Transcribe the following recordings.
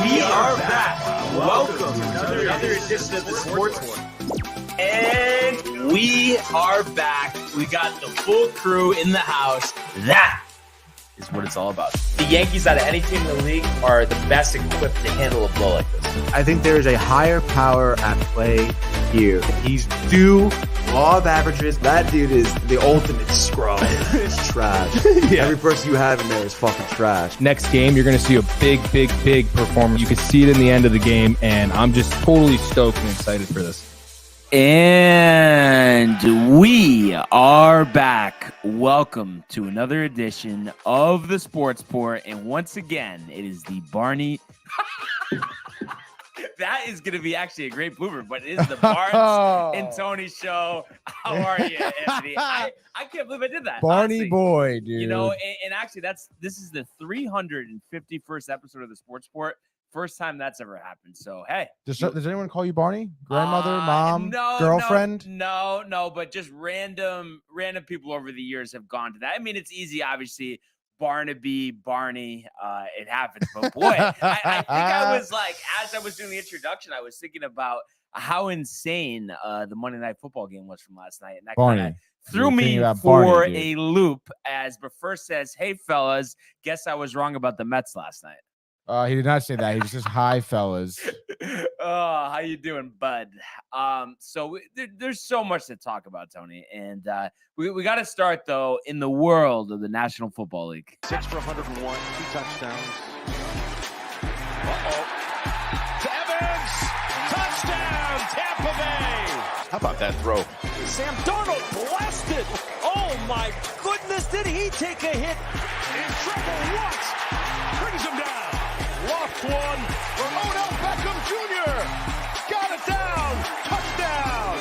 We are back. Welcome to another edition of the Sports One. And we are back. We got the full crew in the house. That is what it's all about. The Yankees, out of any team in the league, are the best equipped to handle a blow like this. I think there is a higher power at play here. He's due law of averages. That dude is the ultimate scrub. It's trash. Yeah. Every person you have in there is fucking trash. Next game, you're going to see a big performance. You can see it in the end of the game, and I'm just totally stoked and excited for this. And we are back. Welcome to another edition of the Sports Port. And once again, it is the Barney. That is going to be actually a great blooper, but it is the Barnes and Tony show. How are you, Anthony? I can't believe I did that. Barney honestly. boy, dude. You know, and actually, this is the 351st episode of the Sports Port. First time that's ever happened. So, hey. Does anyone call you Barney? Grandmother, mom, no, girlfriend? No, but just random people over the years have gone to that. I mean, it's easy, obviously. Barnaby, Barney, it happens. But boy, I think I was like, as I was doing the introduction, I was thinking about how insane the Monday Night Football game was from last night. And that kind of threw me for a loop as Buffer says, hey, fellas, guess I was wrong about the Mets last night. He did not say that. He was just hi, fellas. Oh, how you doing, bud? So there's so much to talk about, Tony, and we got to start though in the world of the National Football League. 6 for 101, 2 touchdowns. To Evans, touchdown, Tampa Bay. How about that throw? Sam Darnold blasted. Oh my goodness, did he take a hit? In trouble once, brings him down. Lost one for Odell Beckham Jr. Got it down. Touchdown.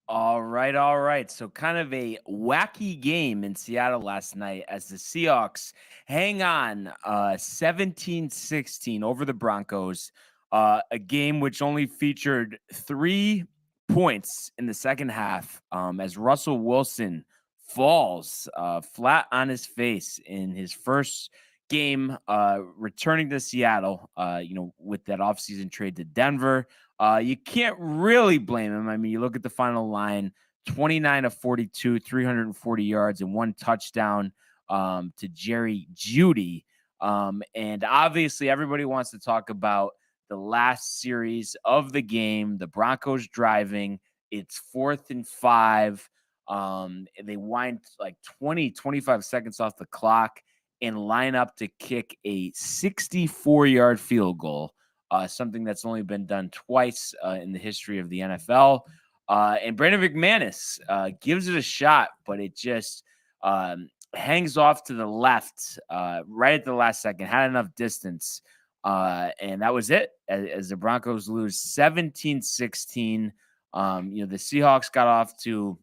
All right. So kind of a wacky game in Seattle last night as the Seahawks hang on 17-16 over the Broncos. A game which only featured 3 points in the second half as Russell Wilson falls flat on his face in his first game returning to Seattle, with that offseason trade to Denver. You can't really blame him. I mean, you look at the final line, 29 of 42, 340 yards and 1 touchdown to Jerry Jeudy. And obviously everybody wants to talk about the last series of the game, the Broncos driving. It's 4th and 5. They wind like 25 seconds off the clock and line up to kick a 64-yard field goal, something that's only been done twice in the history of the NFL. And Brandon McManus gives it a shot, but it just hangs off to the left right at the last second, had enough distance. And that was it as the Broncos lose 17-16. The Seahawks got off to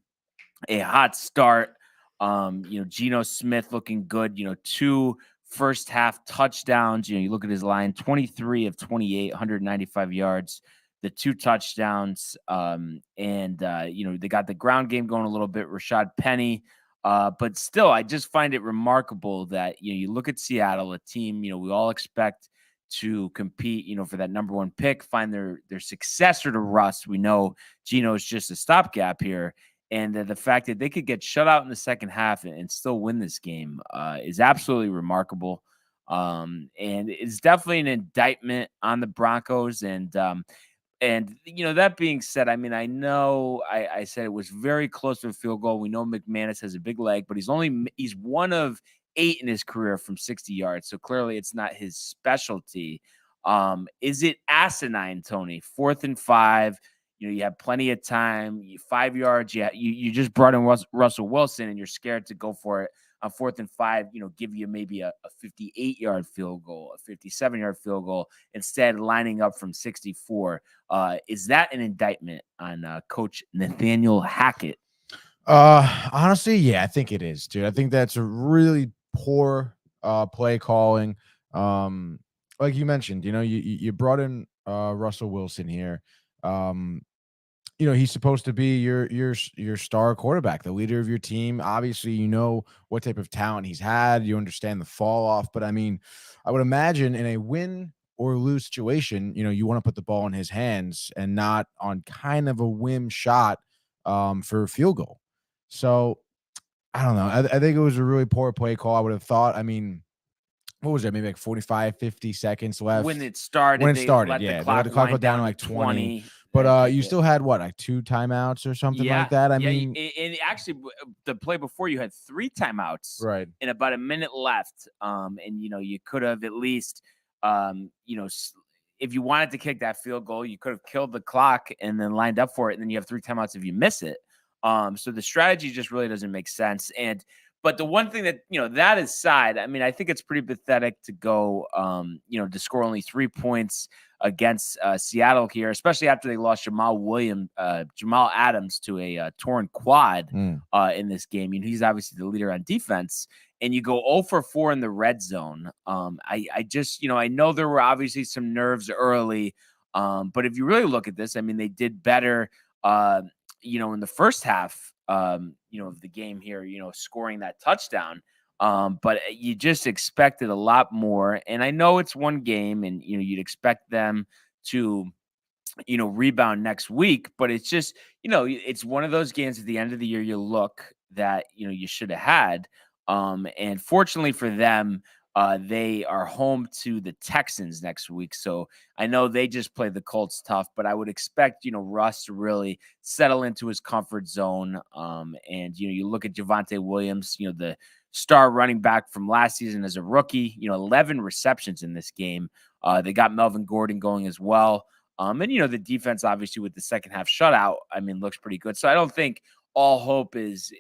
a hot start. Geno Smith looking good, 2 first half touchdowns. You look at his line, 23 of 28, 195 yards, the 2 touchdowns. They got the ground game going a little bit, Rashad Penny. But still, I just find it remarkable that, you look at Seattle, a team, we all expect to compete, for that number 1 pick, find their successor to Russ. We know Geno is just a stopgap here. And the fact that they could get shut out in the second half and still win this game is absolutely remarkable. And it's definitely an indictment on the Broncos. And that being said, I mean, I know I said it was very close to a field goal. We know McManus has a big leg, but he's 1 of 8 in his career from 60 yards. So clearly it's not his specialty. Is it asinine, Tony? 4th and 5. You have plenty of time, 5 yards. You just brought in Russell Wilson, and you're scared to go for it on 4th and 5. Give you maybe a 58-yard field goal, a 57-yard field goal, instead lining up from 64. Is that an indictment on Coach Nathaniel Hackett? Honestly, yeah, I think it is, dude. I think that's a really poor play calling. Like you mentioned, you brought in Russell Wilson here. he's supposed to be your star quarterback, the leader of your team. Obviously, you know what type of talent he's had. You understand the fall off, but I mean, I would imagine in a win or lose situation, you want to put the ball in his hands and not on kind of a whim shot for a field goal. So I don't know. I think it was a really poor play call. I would have thought. I mean, what was there? Maybe like 45, 50 seconds left When it started, when it they started. let Yeah, the they let clock the clock go wind down to to like 20. and But kick you it. still had what, like 2 timeouts or something like that? I mean, and actually, the play before you had 3 timeouts, right. and about a minute left. And you could have at least, if you wanted to kick that field goal, you could have killed the clock and then lined up for it, and then you have 3 timeouts if you miss it. So the strategy just really doesn't make sense. But the one thing that, that aside, I mean, I think it's pretty pathetic to go, to score only 3 points against Seattle here, especially after they lost Jamal Adams to a torn quad in this game. He's obviously the leader on defense, and you go 0 for 4 in the red zone. I just, I know there were obviously some nerves early, but if you really look at this, I mean, they did better, in the first half, of the game here, scoring that touchdown. But you just expected a lot more. And I know it's one game and, you'd expect them to, rebound next week, but it's just, it's one of those games at the end of the year, you look that, you should have had. And fortunately for them, they are home to the Texans next week. So I know they just played the Colts tough, but I would expect, Russ to really settle into his comfort zone. And, you look at Javonte Williams, the star running back from last season as a rookie, 11 receptions in this game. They got Melvin Gordon going as well. And, the defense, obviously, with the second half shutout, I mean, looks pretty good. So I don't think all hope is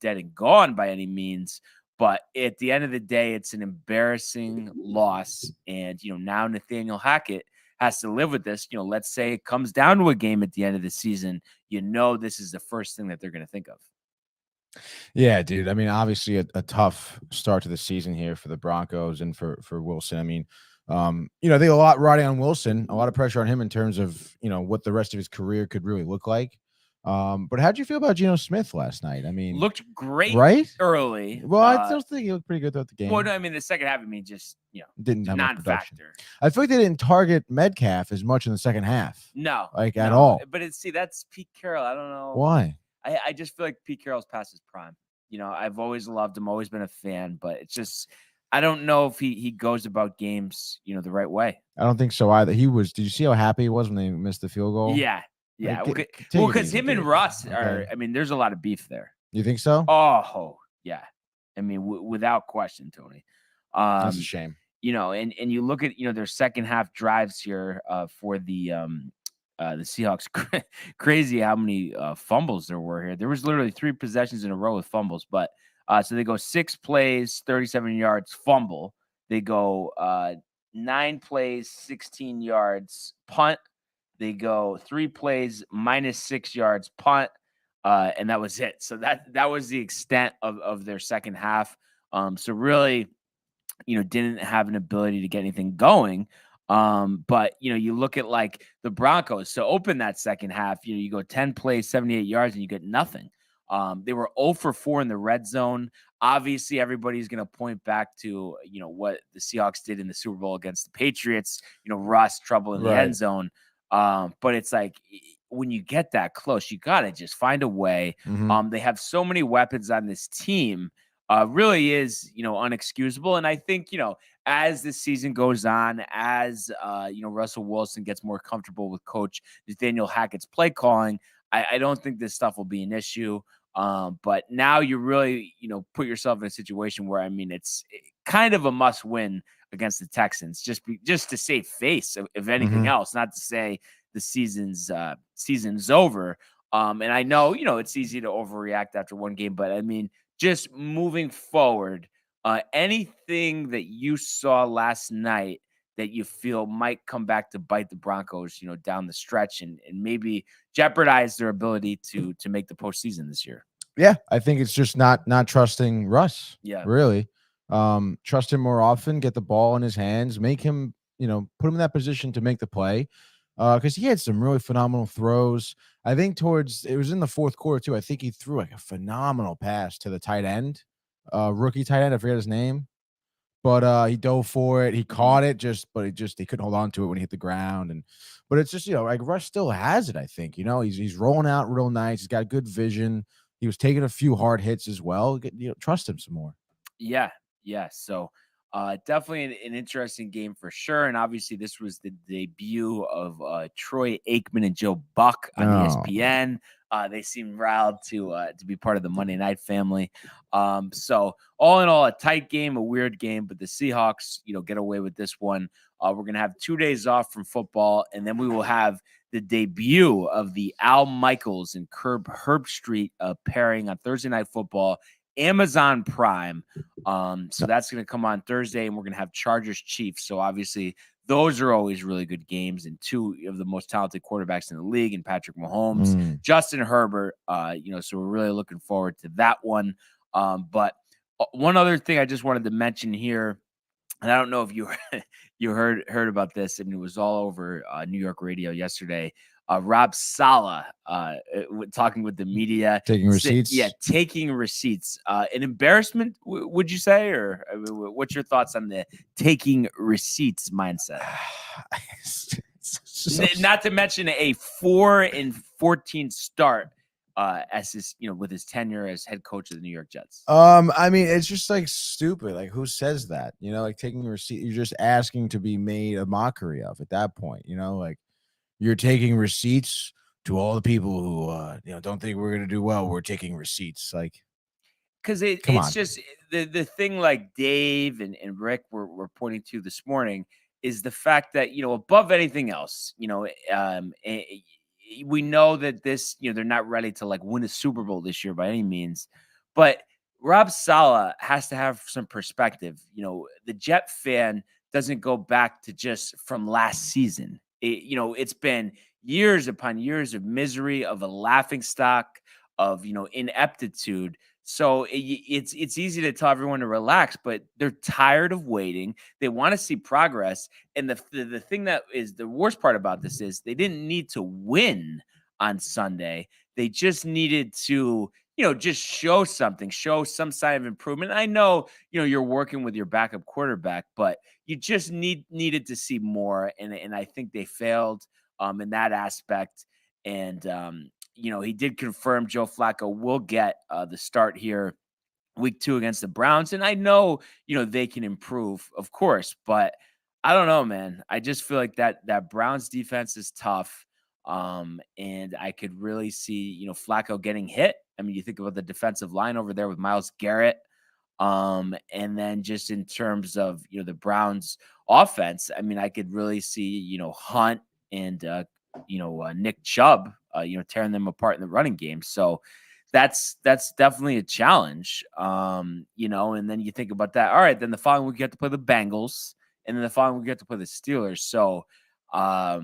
dead and gone by any means. But at the end of the day, it's an embarrassing loss. And, now Nathaniel Hackett has to live with this. Let's say it comes down to a game at the end of the season. This is the first thing that they're going to think of. Yeah, dude. I mean, obviously a tough start to the season here for the Broncos and for Wilson. I mean, they have a lot riding on Wilson, a lot of pressure on him in terms of, what the rest of his career could really look like. But how'd you feel about Geno Smith last night? I mean, looked great, right? Early. Well, I still think he looked pretty good throughout the game. Well, no, I mean, the second half, just, didn't have much production. Non-factor. I feel like they didn't target Metcalf as much in the second half. No. At all. But that's Pete Carroll. I don't know. Why? I just feel like Pete Carroll's past his prime. I've always loved him, always been a fan, but it's just, I don't know if he goes about games, the right way. I don't think so either. Did you see how happy he was when they missed the field goal? Yeah. Yeah. Well, because him and Russ are, I mean, there's a lot of beef there. You think so? Oh, yeah. I mean, without question, Tony. That's a shame. And you look at, their second half drives here for the Seahawks. Crazy how many fumbles there were here. There was literally 3 possessions in a row with fumbles, but so they go 6 plays, 37 yards, fumble. They go 9 plays, 16 yards, punt. They go 3 plays, -6 yards, punt, and that was it. So that was the extent of their second half. So really, didn't have an ability to get anything going. But you look at like the Broncos. So open that second half, you go 10 plays, 78 yards, and you get nothing. They were 0 for 4 in the red zone. Obviously, everybody's going to point back to, what the Seahawks did in the Super Bowl against the Patriots, Russ, trouble in the end zone. But it's like when you get that close, you got to just find a way. Mm-hmm. They have so many weapons on this team, really is, unexcusable. And I think, as the season goes on, as, Russell Wilson gets more comfortable with Coach Nathaniel Hackett's play calling, I don't think this stuff will be an issue. But now you really, put yourself in a situation where, I mean, it's kind of a must win against the Texans, just to save face if anything else, not to say the season's over. And I know, it's easy to overreact after one game, but I mean, just moving forward, anything that you saw last night that you feel might come back to bite the Broncos, down the stretch and maybe jeopardize their ability to make the postseason this year? Yeah, I think it's just not trusting Russ. Yeah, really. Trust him more often, get the ball in his hands, make him, put him in that position to make the play. because he had some really phenomenal throws. I think it was in the fourth quarter too. I think he threw like a phenomenal pass to the tight end, rookie tight end. I forget his name, but he dove for it. He caught it but he couldn't hold on to it when he hit the ground. But it's just, like Rush still has it. I think, he's rolling out real nice. He's got good vision. He was taking a few hard hits as well. Trust him some more. Yeah, yeah. So definitely an interesting game for sure. And obviously, this was the debut of Troy Aikman and Joe Buck on ESPN. They seem riled to be part of the Monday Night family. So all in all, a tight game, a weird game, but the Seahawks, get away with this one. We're gonna have 2 days off from football, and then we will have the debut of the Al Michaels and Herbstreit pairing on Thursday Night Football. Amazon Prime. So that's going to come on Thursday, and we're going to have Chargers Chiefs. So obviously those are always really good games, and two of the most talented quarterbacks in the league, and Patrick Mahomes, Justin Herbert. So we're really looking forward to that one. But one other thing I just wanted to mention here, and I don't know if you heard about this, and it was all over New York radio yesterday. Rob Saleh talking with the media. Taking receipts? Yeah, taking receipts. An embarrassment, would you say? Or what's your thoughts on the taking receipts mindset? Not to mention a 4-14 start as his, with his tenure as head coach of the New York Jets. I mean, it's just like stupid. Like, who says that? Like taking a receipt, you're just asking to be made a mockery of at that point. Like, you're taking receipts to all the people who don't think we're gonna do well. We're taking receipts, like, because it's just the thing. Like Dave and Rick were pointing to this morning is the fact that above anything else, we know that this they're not ready to like win a Super Bowl this year by any means, but Rob Saleh has to have some perspective. The Jet fan doesn't go back to just from last season. It's been years upon years of misery, of a laughingstock, of ineptitude. So it's easy to tell everyone to relax, but they're tired of waiting. They want to see progress. And the thing that is the worst part about this is they didn't need to win on Sunday. They just needed to just show something, show some sign of improvement. I know, you're working with your backup quarterback, but you just needed to see more. And I think they failed in that aspect. And, he did confirm Joe Flacco will get the start here week 2 against the Browns. And I know, they can improve, of course, but I don't know, man. I just feel like that Browns defense is tough. And I could really see, Flacco getting hit. I mean, you think about the defensive line over there with Myles Garrett. And then just in terms of, the Browns offense, I mean, I could really see, Hunt and, Nick Chubb, tearing them apart in the running game. So that's definitely a challenge. And then you think about that. All right, then the following week you have to play the Bengals, and then the following week you have to play the Steelers. So, I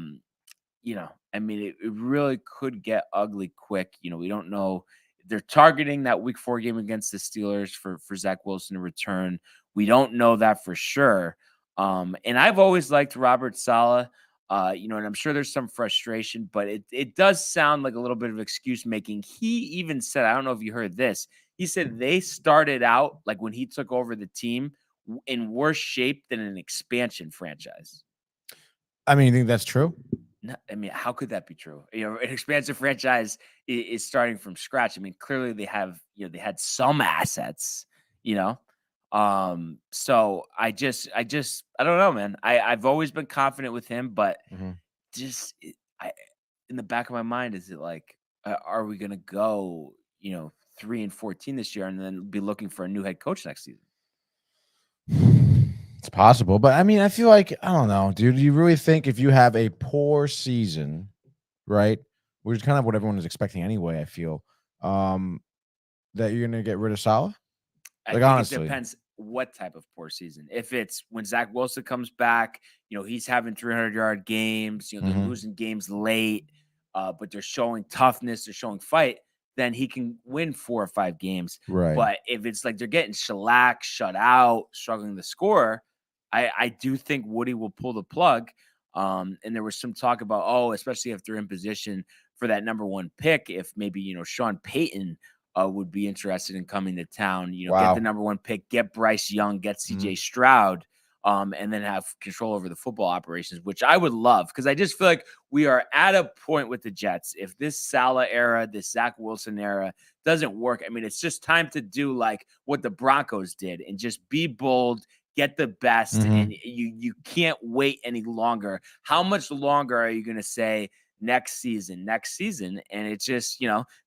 mean, it really could get ugly quick. We don't know. They're targeting that week 4 game against the Steelers for Zach Wilson to return. We don't know that for sure. And I've always liked Robert Saleh, and I'm sure there's some frustration, but it does sound like a little bit of excuse making. He even said, I don't know if you heard this. He said they started out, like when he took over the team, in worse shape than an expansion franchise. I mean, you think that's true? No, I mean, how could that be true? An expansive franchise is starting from scratch. I mean, clearly they have, they had some assets, So I don't know, man. I've always been confident with him, but just in the back of my mind, is it like, are we going to go, 3-14 this year and then be looking for a new head coach next season? It's possible, but I mean, I feel like, I don't know, dude. Do you really think if you have a poor season, right, which is kind of what everyone is expecting anyway, I feel, that you're going to get rid of Saleh? Like, honestly, it depends what type of poor season. If it's when Zach Wilson comes back, he's having 300-yard games, they're losing games late, but they're showing toughness, they're showing fight, then he can win 4 or 5 games. Right. But if it's like they're getting shellacked, shut out, struggling to score, I do think Woody will pull the plug. And there was some talk about, especially if they're in position for that number 1 pick, if maybe, Sean Payton would be interested in coming to town, get the number 1 pick, get Bryce Young, get CJ Stroud, and then have control over the football operations, which I would love, because I just feel like we are at a point with the Jets. If this Saleh era, this Zach Wilson era doesn't work, I mean, it's just time to do like what the Broncos did and just be bold, get the best, and you can't wait any longer. How much longer are you going to say next season? And it's just,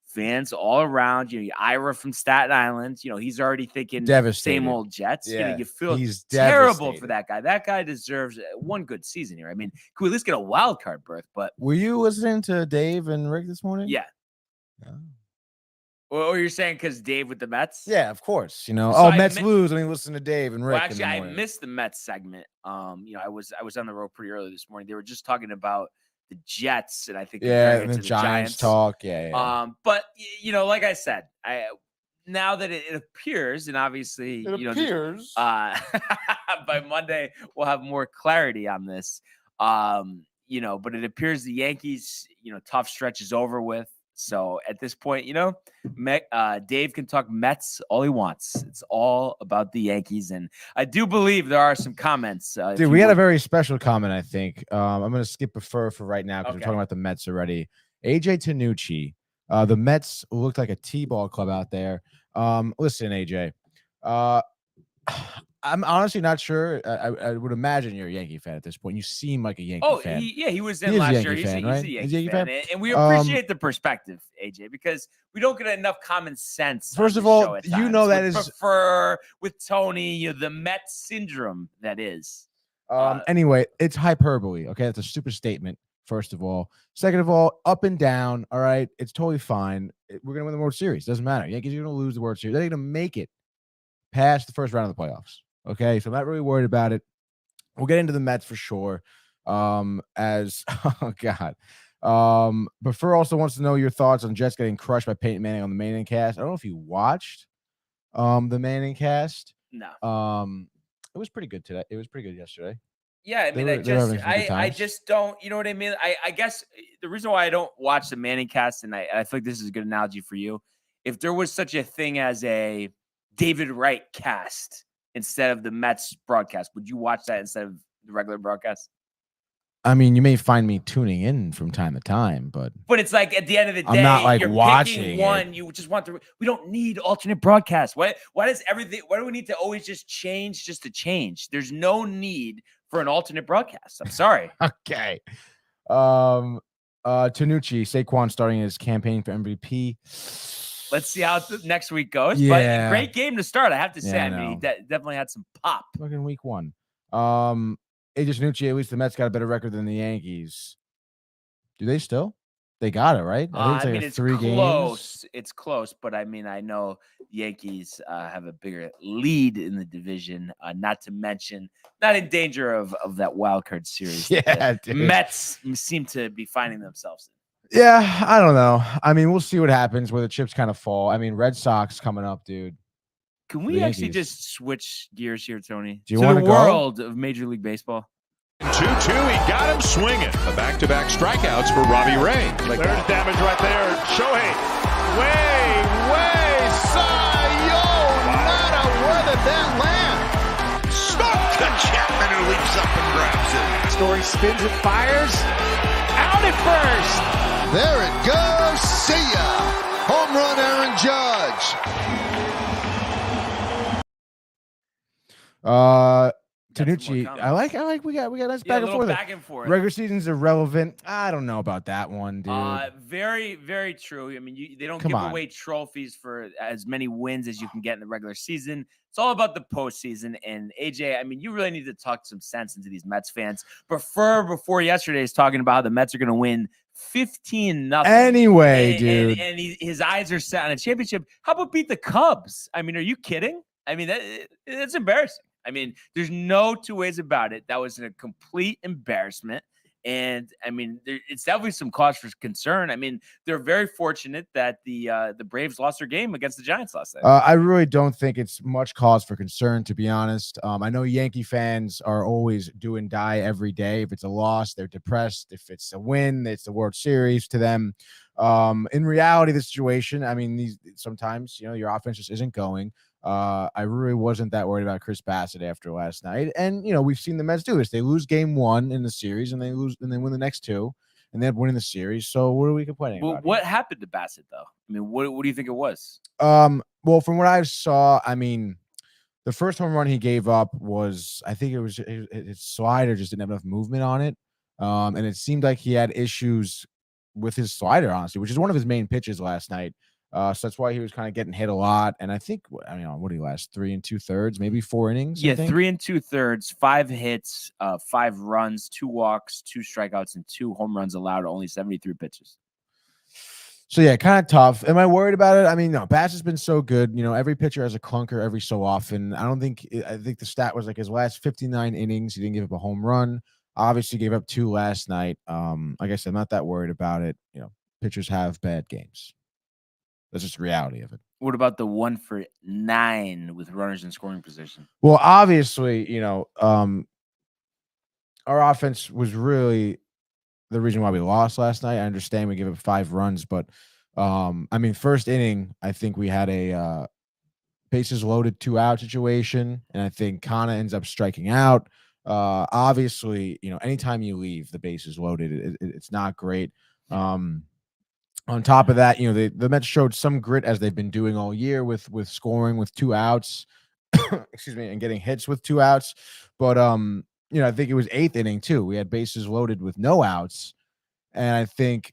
fans all around, Ira from Staten Island, he's already thinking same old Jets. Yeah, You feel he's terrible for that guy. That guy deserves one good season here. I mean, could we at least get a wild card berth? But were you listening to Dave and Rick this morning? Yeah. Or you're saying because Dave with the Mets? Yeah, of course. Mets lose. I mean, listen to Dave and Rick. Well, actually, I missed the Mets segment. I was on the road pretty early this morning. They were just talking about the Jets, and I think and the Giants talk. Yeah. But like I said, now that it appears, and obviously by Monday we'll have more clarity on this. But it appears the Yankees, tough stretch is over with. So at this point, Dave can talk Mets all he wants. It's all about the Yankees. And I do believe there are some comments. Dude, we had a very special comment, I think. I'm going to skip a for right now because we're talking about the Mets already. AJ Tanucci. The Mets looked like a T-ball club out there. Listen, AJ. I'm honestly not sure. I would imagine you're a Yankee fan at this point. You seem like a Yankee fan. He was in last year. He's a Yankee fan. And we appreciate the perspective, AJ, because we don't get enough common sense. First of all, that is prefer with Tony, the Mets syndrome that is. Anyway, it's hyperbole. Okay, that's a stupid statement. First of all, second of all, up and down. All right, it's totally fine. We're gonna win the World Series. Doesn't matter. Yankees are gonna lose the World Series. They're gonna make it past the first round of the playoffs. Okay, so I'm not really worried about it. We'll get into the Mets for sure. But Fur also wants to know your thoughts on Jets getting crushed by Peyton Manning on the Manning cast. I don't know if you watched the Manning cast. No. It was pretty good today. It was pretty good yesterday. Yeah, I mean, I just don't, you know what I mean? I guess the reason why I don't watch the Manning cast, and I feel like this is a good analogy for you, if there was such a thing as a David Wright cast instead of the Mets broadcast, would you watch that instead of the regular broadcast? I mean, you may find me tuning in from time to time, but it's like at the end of the day, I'm not like you're watching one. It. You just want to. We don't need alternate broadcasts. Why does everything? Why do we need to always just change just to change? There's no need for an alternate broadcast. I'm sorry. Okay. Tanucci, Saquon starting his campaign for MVP. Let's see how next week goes. Yeah. But great game to start, I have to say. I mean, he definitely had some pop. Fucking week one. AJ Tanucci, at least the Mets got a better record than the Yankees. Do they still? They got it, right? I mean, it's 3 close. games. It's close, but I mean, I know the Yankees have a bigger lead in the division, not to mention not in danger of that wild card series. Yeah, the Mets seem to be finding themselves in. Yeah, I don't know. I mean, we'll see what happens where the chips kind of fall. I mean, Red Sox coming up, dude. Can we actually just switch gears here, Tony? Do you want to go? World of Major League Baseball. 2-2, he got him swinging. The back-to-back strikeouts for Robbie Ray. There's damage right there. Shohei, way, Cy-Yo, nada, where did that land? Stuck to Chapman, who leaps up and grabs it. Story spins and fires, out at first. There it goes, see ya. Home run, Aaron Judge. Tanucci, I like we got nice back and forth. Regular season's irrelevant. I don't know about that one, dude. Very, very true. I mean, they don't give away trophies for as many wins as you can get in the regular season. It's all about the postseason. And AJ, I mean, you really need to talk some sense into these Mets fans. Before yesterday is talking about how the Mets are going to win 15-0. Anyway, dude, and his eyes are set on a championship. How about beat the Cubs? I mean, are you kidding? I mean, that's embarrassing. I mean, there's no two ways about it. That was a complete embarrassment. And I mean, it's definitely some cause for concern. I mean, they're very fortunate that the Braves lost their game against the Giants last night. I really don't think it's much cause for concern, to be honest. I know Yankee fans are always do and die every day. If it's a loss, they're depressed. If it's a win, it's the World Series to them. In reality, the situation, I mean, sometimes, your offense just isn't going. I really wasn't that worried about Chris Bassett after last night. And, we've seen the Mets do this. They lose game 1 in the series and they win the next 2 and then winning the series. So what are we complaining about? What happened to Bassett, though? I mean, what do you think it was? Well, from what I saw, I mean, the first home run he gave up was, I think it was his slider just didn't have enough movement on it. And it seemed like he had issues with his slider, honestly, which is one of his main pitches last night. So that's why he was kind of getting hit a lot. And I think, what did he last? 3 2/3, maybe 4 innings? Yeah, 3 2/3, 5 hits, 5 runs, 2 walks, 2 strikeouts, and 2 home runs allowed, only 73 pitches. So, yeah, kind of tough. Am I worried about it? I mean, no, Bass has been so good. Every pitcher has a clunker every so often. I think the stat was like his last 59 innings, he didn't give up a home run. Obviously gave up 2 last night. Like I said, I'm not that worried about it. Pitchers have bad games. That's just the reality of it. What about the 1 for 9 with runners in scoring position? Well, obviously, our offense was really the reason why we lost last night. I understand we gave up 5 runs, but I mean, first inning, I think we had a bases loaded 2-out situation, and I think Kana ends up striking out. Obviously, anytime you leave the bases loaded, it's not great. On top of that, the Mets showed some grit as they've been doing all year with scoring with 2 outs, excuse me, and getting hits with 2 outs. But I think it was 8th inning too. We had bases loaded with no outs, and I think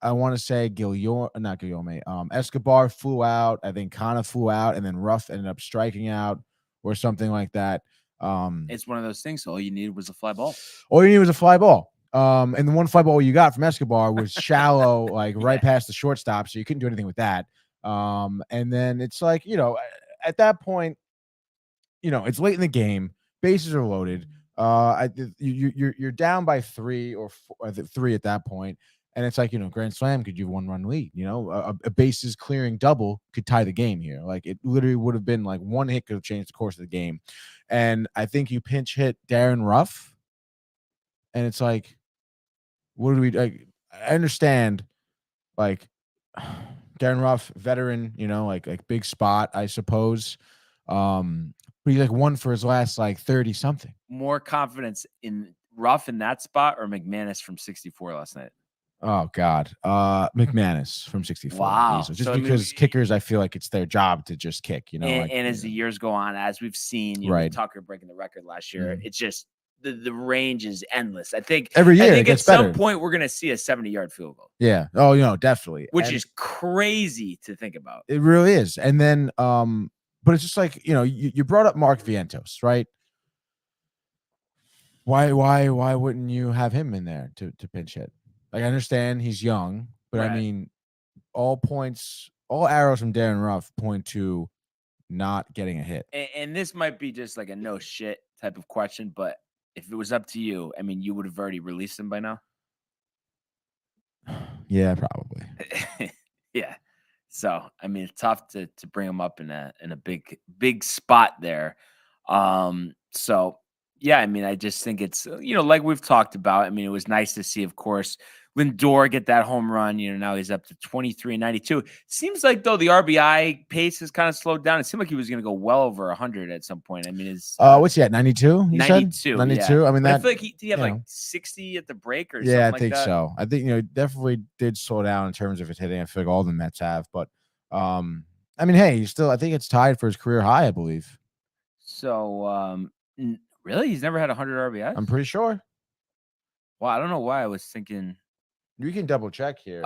I want to say Escobar flew out. I think Kana flew out, and then Ruff ended up striking out or something like that. It's one of those things. All you needed was a fly ball. All you needed was a fly ball. And the one fly ball you got from Escobar was shallow, like right past the shortstop, so you couldn't do anything with that. And then it's like, at that point, it's late in the game, bases are loaded. You're down by 3 or 4, 3 at that point, and it's like, grand slam could you 1-run lead. A bases clearing double could tie the game here. Like, it literally would have been like one hit could have changed the course of the game. And I think you pinch hit Darren Ruff, and it's like, what do we like? I understand, like, Darren Ruff, veteran, like big spot, I suppose. But he's like 1 for his last like 30 something. More confidence in Ruff in that spot or McManus from 64 last night? Oh God, McManus from 64. Wow. Just so, because kickers, I feel like it's their job to just kick. And as the years go on, as we've seen, right, Tucker breaking the record last year, it's just the range is endless. I think every year, at some point we're going to see a 70-yard field goal. Yeah. Oh, definitely. Which is crazy to think about. It really is. And then, but it's just like, you brought up Mark Vientos, right? Why wouldn't you have him in there to pinch hit? Like, I understand he's young, but right. I mean, all arrows from Darren Ruff point to not getting a hit. And this might be just like a no shit type of question, but if it was up to you, I mean, you would have already released him by now. Yeah, probably. Yeah. So, I mean, it's tough to bring him up in a big spot there. So yeah, I mean, I just think it's, like we've talked about. I mean, it was nice to see, of course, Lindor get that home run. Now he's up to 23 and 92. Seems like, though, the RBI pace has kind of slowed down. It seemed like he was going to go well over 100 at some point. I mean, what's he at, 92? 92. 92. Yeah. I mean, I feel like he had like 60 at the break or something. Yeah, I think that. So. I think, definitely did slow down in terms of his hitting. I feel like all the Mets have. But, I mean, hey, I think it's tied for his career high, I believe. So, really? He's never had 100 RBIs? I'm pretty sure. Well, I don't know why I was thinking. You can double check here.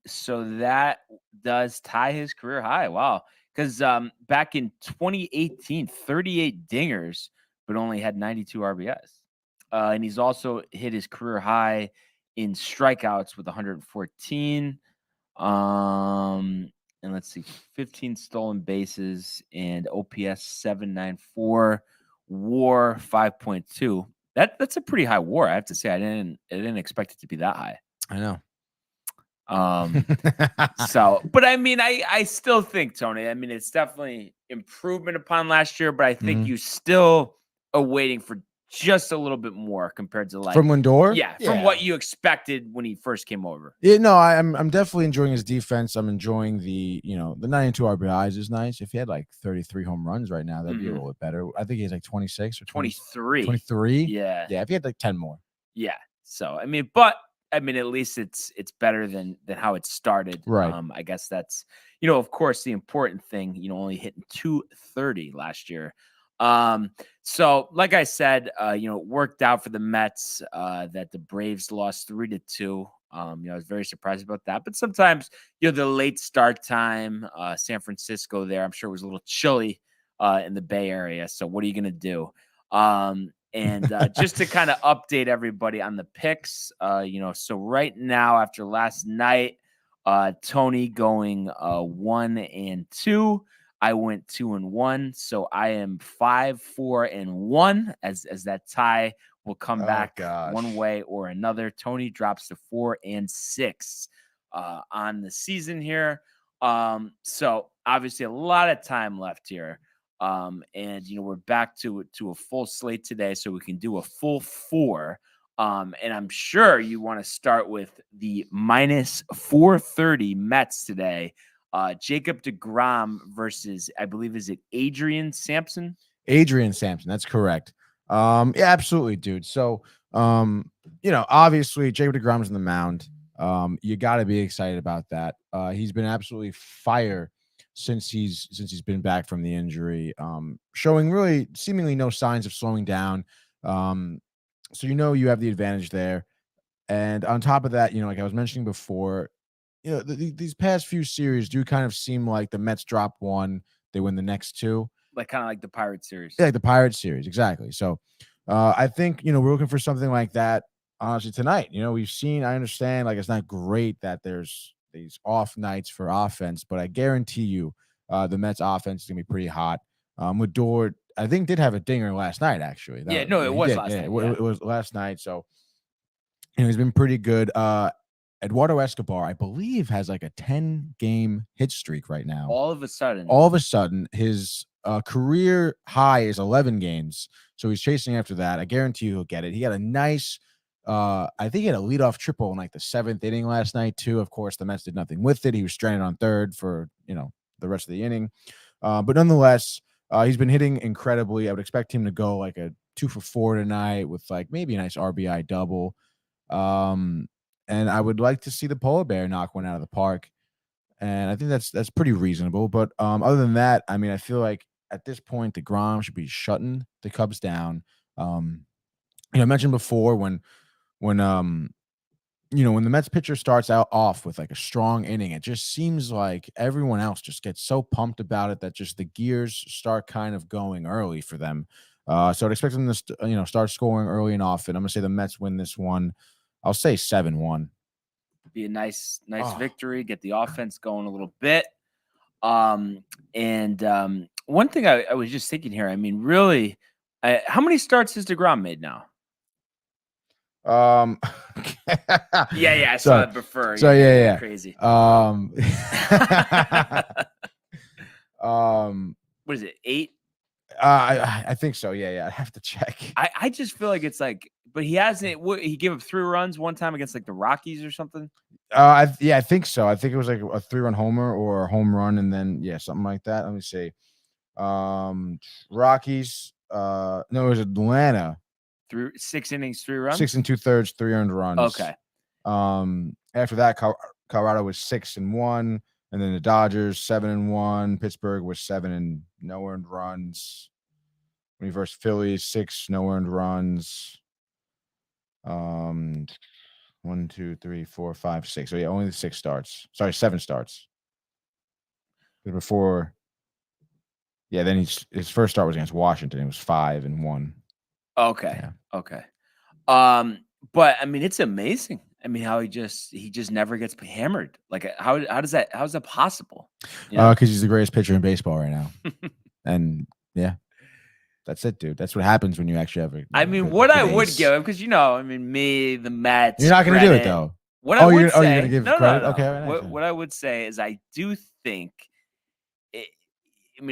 So that does tie his career high. Wow. Because back in 2018, 38 dingers, but only had 92 RBIs. And he's also hit his career high in strikeouts with 114. And let's see, 15 stolen bases and OPS 794, WAR 5.2. That's a pretty high WAR. I have to say, I didn't expect it to be that high. I know. So, but I mean, I still think, Tony, I mean, it's definitely improvement upon last year, but I think you still are waiting for just a little bit more compared to From Lindor? Yeah, from what you expected when he first came over. Yeah, no, I'm definitely enjoying his defense. I'm enjoying the 92 RBIs is nice. If he had like 33 home runs right now, that'd be a little bit better. I think he has like 26 or 23. 23. Yeah. Yeah, if he had like 10 more. Yeah. So, I mean, but I mean, at least it's better than how it started. Right. I guess that's, of course, the important thing, only hitting 230 last year. So like I said, it worked out for the Mets, that the Braves lost 3-2. I was very surprised about that, but sometimes, the late start time, San Francisco there, I'm sure it was a little chilly, in the Bay Area. So what are you going to do? And just to kind of update everybody on the picks, so right now after last night, Tony going 1-2. I went 2-1, so I am 5-4-1 as that tie will come back one way or another. Tony drops to 4-6 on the season here. So obviously a lot of time left here. And we're back to a full slate today, so we can do a full 4. And I'm sure you want to start with the minus 430 Mets today. Jacob deGrom versus, I believe, is it Adrian Sampson? Adrian Sampson, that's correct. Yeah, absolutely, dude. So, obviously Jacob deGrom's on the mound. You got to be excited about that. He's been absolutely fire since he's been back from the injury, showing really seemingly no signs of slowing down. So you have the advantage there. And on top of that, like I was mentioning before, these past few series do kind of seem like the Mets drop one, they win the next two. Kind of like the Pirates series. Yeah, like the Pirates series, exactly. So I think, we're looking for something like that, honestly, tonight. I understand, like, it's not great that there's these off nights for offense, but I guarantee you the Mets offense is going to be pretty hot. Lindor, I think, did have a dinger last night, actually. It was last night. It was last night. So, he's been pretty good. Eduardo Escobar, I believe, has like a 10-game hit streak right now. All of a sudden, his career high is 11 games. So he's chasing after that. I guarantee you he'll get it. He had a nice, I think he had a leadoff triple in like the 7th inning last night too. Of course, the Mets did nothing with it. He was stranded on third for, the rest of the inning. But nonetheless, he's been hitting incredibly. I would expect him to go like a 2-for-4 tonight with like maybe a nice RBI double. And I would like to see the polar bear knock one out of the park. And I think that's pretty reasonable. But other than that, I mean, I feel like at this point, deGrom should be shutting the Cubs down. I mentioned before when the Mets pitcher starts out off with like a strong inning, it just seems like everyone else just gets so pumped about it that just the gears start kind of going early for them. So I'd expect them to start scoring early and often. I'm gonna say the Mets win this one. I'll say 7-1. Be a nice victory. Get the offense going a little bit. One thing I was just thinking here. I mean, really, how many starts has deGrom made now? Yeah, I saw it before. So yeah. Crazy. What is it? 8? I think so. Yeah. I have to check. I just feel like it's like, but he hasn't. He gave up 3 runs one time against like the Rockies or something. I think so. I think it was like a 3-run homer or a home run, and then something like that. Let me see. Rockies. No, it was Atlanta. 6 innings, 3 runs. 6 2/3, 3 earned runs. Okay. After that, Colorado was 6-1, and then the Dodgers 7-1. Pittsburgh was 7 and no earned runs. When he versed Phillies, 6 no earned runs. 1, 2, 3, 4, 5, 6. So only 6 starts. Sorry, 7 starts. Before, then his first start was against Washington. It was 5-1. Okay. Yeah. Okay. But I mean, it's amazing. I mean, how he just never gets hammered. Like, how's that possible? Because he's the greatest pitcher in baseball right now. And that's That's it, dude. That's what happens when you actually have a. I mean, good- what good I would ace. give him, because me, the Mets. You're not going to do it credit. though. What I would say, you're going to give no, credit. no, no. Okay, all right, What I would say is, I do think. It,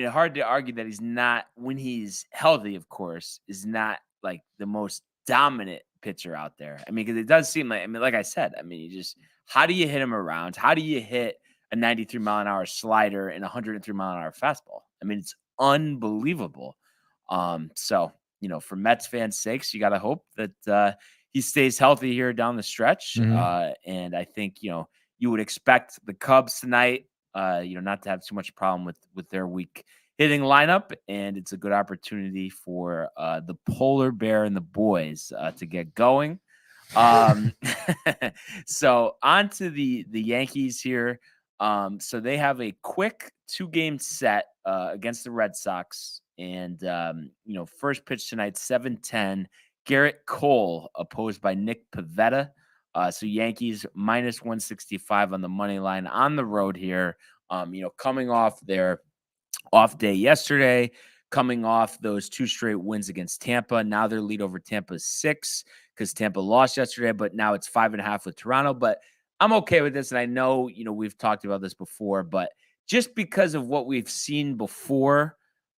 hard to argue that he's not, when he's healthy, of course, is not like the most dominant pitcher out there. Because it does seem like, like I said, you just, how do you hit him around? How do you hit a 93 mile an hour slider and a 103 mile an hour fastball? It's unbelievable. So, for Mets fans' sakes, you got to hope that he stays healthy here down the stretch. And I think, you would expect the Cubs tonight, not to have too much problem with their weak hitting lineup. And it's a good opportunity for the polar bear and the boys to get going. So on to the Yankees here. So they have a quick 2-game set against the Red Sox. And, first pitch tonight, 7:10. Garrett Cole opposed by Nick Pivetta. So Yankees minus 165 on the money line on the road here. Coming off their off day yesterday, coming off those 2 straight wins against Tampa. Now their lead over Tampa is 6 because Tampa lost yesterday, but now it's 5.5 with Toronto. But I'm okay with this. And I know, we've talked about this before, but just because of what we've seen before,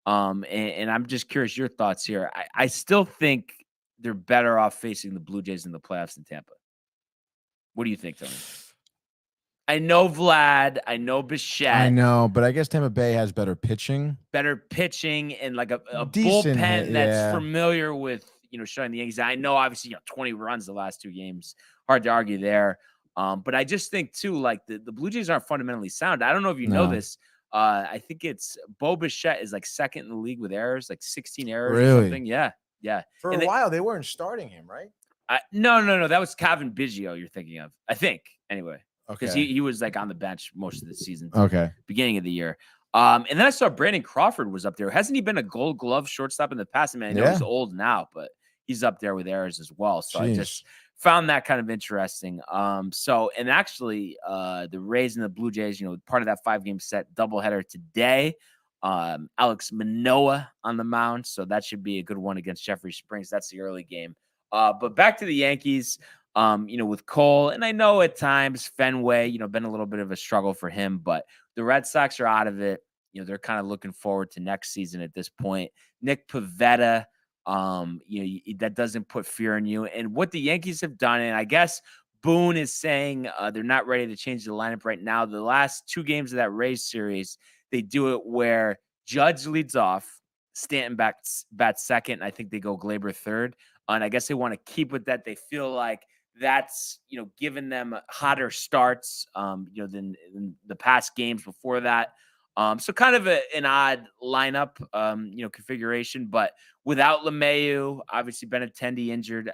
and I'm just curious your thoughts here. I still think they're better off facing the Blue Jays in the playoffs than Tampa. What do you think, Tony? I know Vlad. I know Bichette. I know, but I guess Tampa Bay has better pitching. And like a Decent bullpen hit, that's yeah. familiar with, showing the Yankees. I know, obviously, 20 runs the last 2 games. Hard to argue there. But I just think, too, like the Blue Jays aren't fundamentally sound. I don't know if you know this. I think it's Bo Bichette is like second in the league with errors, like 16 errors or something. Yeah. For a while, they weren't starting him, right? No. That was Calvin Biggio you're thinking of, I think, anyway. Because Okay. he was like on the bench most of the season. Okay. Beginning of the year. And then I saw Brandon Crawford was up there. Hasn't he been a Gold Glove shortstop in the past? I know he's old now, but he's up there with errors as well. So I just found that kind of interesting. And actually, the Rays and the Blue Jays, part of that 5-game set doubleheader today. Alex Manoah on the mound, so that should be a good one against Jeffrey Springs. That's the early game. But back to the Yankees. With Cole, and I know at times Fenway, been a little bit of a struggle for him, but the Red Sox are out of it. They're kind of looking forward to next season at this point. Nick Pivetta, that doesn't put fear in you. And what the Yankees have done, and I guess Boone is saying they're not ready to change the lineup right now. The last 2 games of that Rays series, they do it where Judge leads off, Stanton bats second, and I think they go Glaber third. And I guess they want to keep with that. They feel like that's, giving them hotter starts, than the past games before that. So kind of an odd lineup, configuration, but without LeMahieu, obviously Benintendi injured.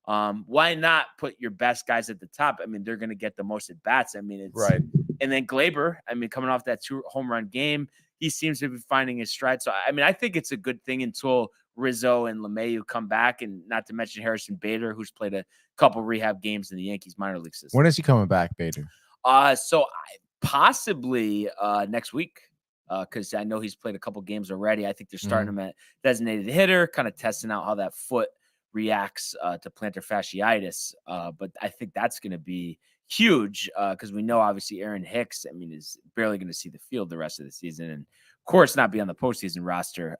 Why not put your best guys at the top? They're going to get the most at bats. It's Right. And then Glaber, coming off that 2 home run game, he seems to be finding his stride. So, I think it's a good thing until Rizzo and LeMahieu come back, and not to mention Harrison Bader, who's played a couple rehab games in the Yankees minor league system. When is he coming back, Bader? Possibly next week, because I know he's played a couple games already. I think they're starting him at designated hitter, kind of testing out how that foot reacts to plantar fasciitis. But I think that's going to be huge because we know, obviously, Aaron Hicks, is barely going to see the field the rest of the season, and of course not be on the postseason roster.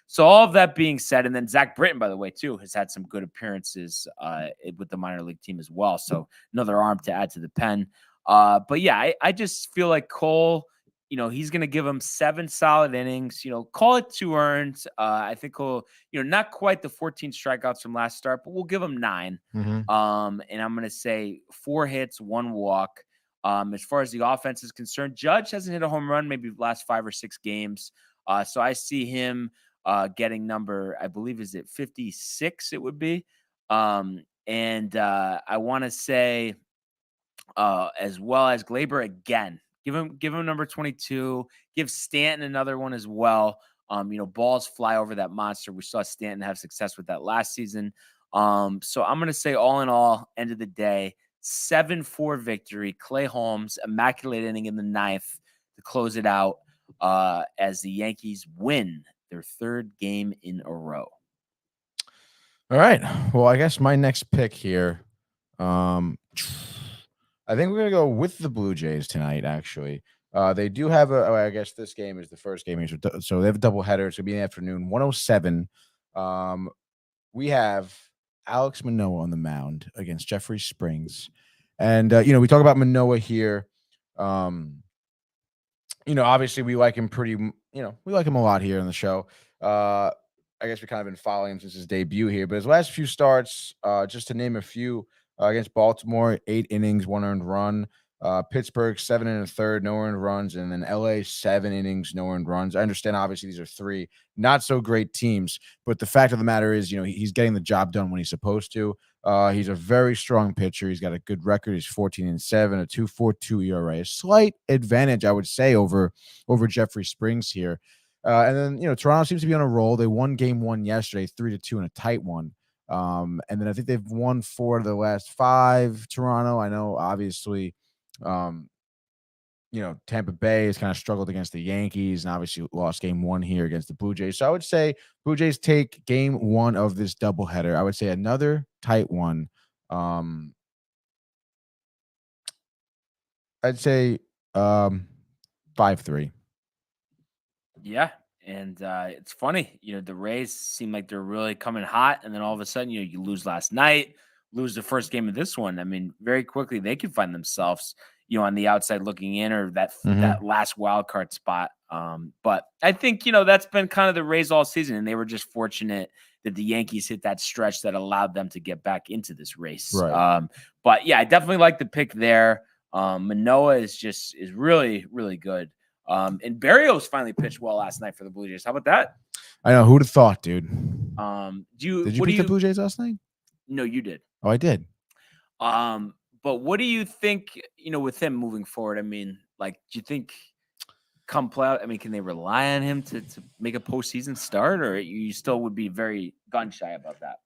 So all of that being said, and then Zach Britton, by the way, too, has had some good appearances with the minor league team as well. So another arm to add to the pen. But yeah, I just feel like Cole, he's going to give him 7 solid innings, call it 2 earned. I think he'll, not quite the 14 strikeouts from last start, but we'll give him 9. And I'm going to say 4 hits, 1 walk. As far as the offense is concerned, Judge hasn't hit a home run maybe the last 5 or 6 games. So I see him getting number, I believe, is it 56? It would be. And I want to say, as well as Glaber again, give him number 22. Give Stanton another one as well. Balls fly over that monster. We saw Stanton have success with that last season. So I'm going to say, all in all, end of the day, 7-4 victory. Clay Holmes, immaculate inning in the 9th to close it out as the Yankees win their third game in a row. All right. Well, I guess my next pick here, I think we're gonna go with the Blue Jays tonight. Actually, they do have I guess this game is the first game, so they have a doubleheader. It's gonna be in the afternoon, 107. We have Alex Manoah on the mound against Jeffrey Springs, and we talk about Manoah here. Obviously we like him we like him a lot here on the show. I guess we kind of been following him since his debut here, but his last few starts, just to name a few, against Baltimore, 8 innings, 1 earned run. Pittsburgh, 7 1/3, no earned runs, and then LA, 7 innings, no earned runs. I understand, obviously, these are 3 not so great teams, but the fact of the matter is, he's getting the job done when he's supposed to. He's a very strong pitcher. He's got a good record. He's 14-7, a 2.42 ERA, a slight advantage, I would say, over Jeffrey Springs here. And then, Toronto seems to be on a roll. They won game 1 yesterday, 3-2 in a tight one. And then I think they've won 4 of the last 5. Toronto, I know, obviously, Tampa Bay has kind of struggled against the Yankees and obviously lost game 1 here against the Blue Jays. So I would say Blue Jays take game 1 of this doubleheader. I would say another tight one. I'd say 5-3. Yeah. And it's funny, the Rays seem like they're really coming hot. And then all of a sudden, you lose last night, lose the first game of this one. I mean, very quickly, they could find themselves, on the outside looking in or that last wild card spot. But I think, that's been kind of the Rays all season. And they were just fortunate that the Yankees hit that stretch that allowed them to get back into this race. Right. But yeah, I definitely like the pick there. Manoah is really, really good. And Barrios finally pitched well last night for the Blue Jays. How about that? I know. Who'd have thought, dude? Did you pick the Blue Jays last night? No, you did. Oh, I did. But what do you think, with him moving forward? I mean, do you think come playoff, can they rely on him to make a postseason start, or you still would be very gun shy about that?